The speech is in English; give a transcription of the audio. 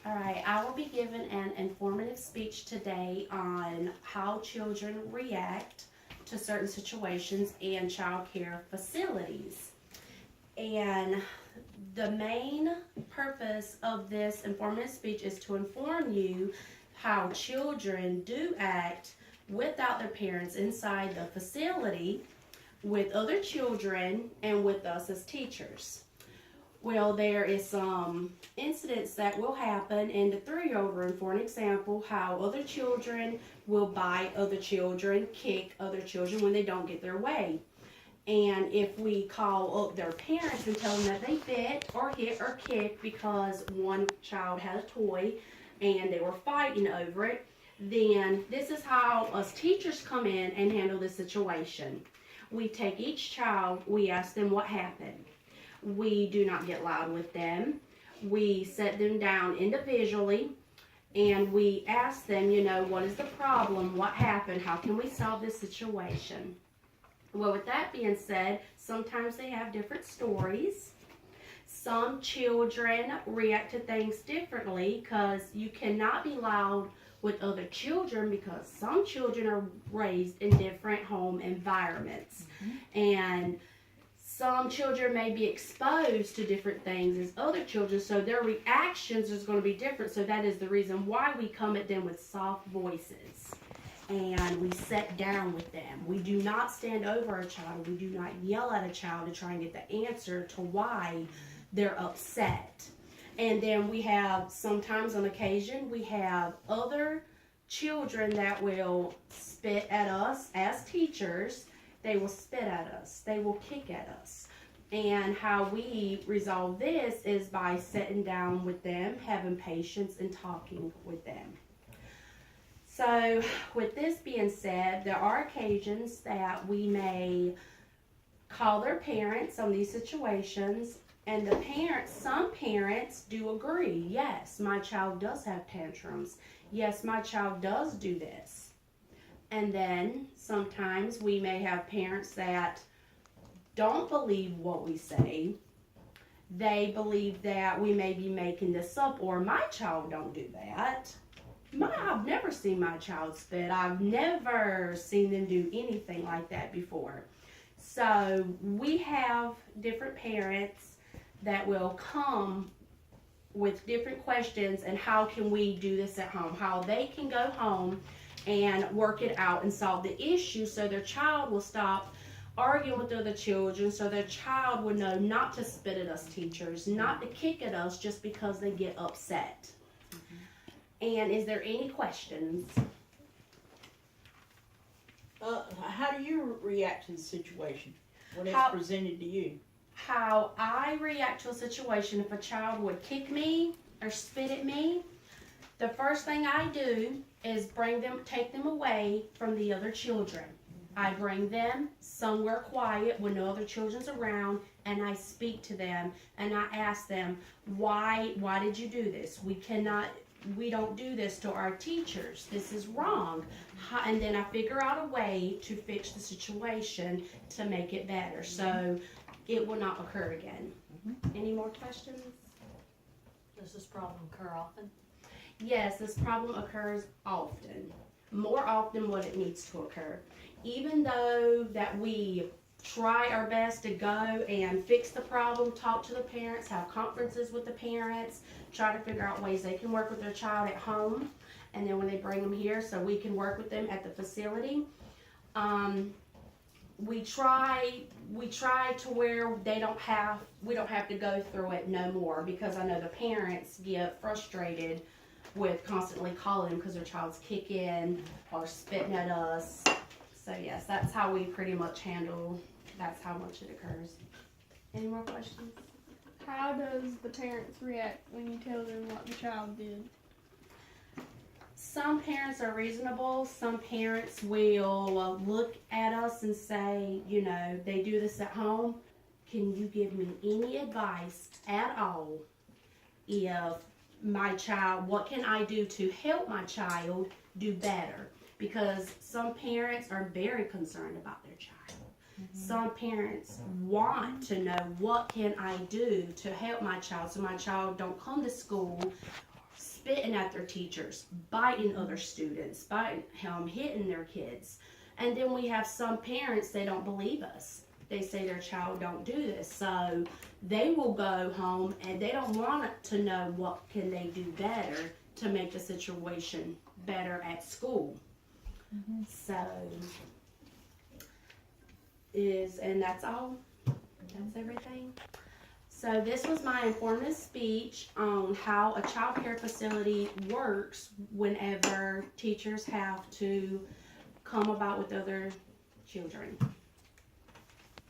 All right, I will be giving an informative speech today on how children react to certain situations in child care facilities. And the main purpose of this informative speech is to inform you how children do act without their parents inside the facility, with other children, and with us as teachers. Well, there is some incidents that will happen in the 3-year-old room. For an example, how other children will bite other children, kick other children when they don't get their way. And if we call up their parents and tell them that they bit or hit or kicked because one child had a toy and they were fighting over it, then this is how us teachers come in and handle the situation. We take each child, we ask them what happened. We do not get loud with them. We set them down individually and we ask them, what is the problem? What happened? How can we solve this situation? Well, with that being said, sometimes they have different stories. Some children react to things differently because you cannot be loud with other children because some children are raised in different home environments. And some children may be exposed to different things as other children, so their reactions is going to be different. So that is the reason why we come at them with soft voices. And we sit down with them. We do not stand over a child. We do not yell at a child to try and get the answer to why they're upset. And then we have, sometimes on occasion, we have other children that will spit at us as teachers. They will spit at us. They will kick at us. And how we resolve this is by sitting down with them, having patience, and talking with them. So with this being said, there are occasions that we may call their parents on these situations, and some parents do agree. Yes, my child does have tantrums. Yes, my child does do this. And then sometimes we may have parents that don't believe what we say. They believe that we may be making this up, or my child don't do that. I've never seen my child spit. I've never seen them do anything like that before. So we have different parents that will come with different questions and how can we do this at home, how they can go home and work it out and solve the issue so their child will stop arguing with other children, so their child will know not to spit at us teachers, not to kick at us just because they get upset. And is there any questions? How do you react to the situation when it's presented to you? How I react to a situation, if a child would kick me or spit at me, the first thing I do is take them away from the other children. I bring them somewhere quiet when no other children's around, and I speak to them and I ask them, why did you do this? We don't do this to our teachers. This is wrong. And then I figure out a way to fix the situation to make it better so it will not occur again. Any more questions? Does this problem occur often? Yes, this problem occurs often. More often what it needs to occur. Even though that we try our best to go and fix the problem, talk to the parents, have conferences with the parents, try to figure out ways they can work with their child at home, and then when they bring them here so we can work with them at the facility. We try to where we don't have to go through it no more, because I know the parents get frustrated with constantly calling them because their child's kicking or spitting at us. So yes, that's how we pretty much handle, that's how much it occurs. Any more questions? How does the parents react when you tell them what the child did? Some parents are reasonable. Some parents will look at us and say, they do this at home. can you give me any advice at all if my child, what can I do to help my child do better? Because some parents are very concerned about their child. Some parents want to know, what can I do to help my child so my child don't come to school spitting at their teachers, biting other students, hitting their kids. And then we have some parents, they don't believe us. They say their child don't do this. So they will go home and they don't want to know what can they do better to make the situation better at school. So and that's all. That's everything. So this was my informative speech on how a child care facility works whenever teachers have to come about with other children.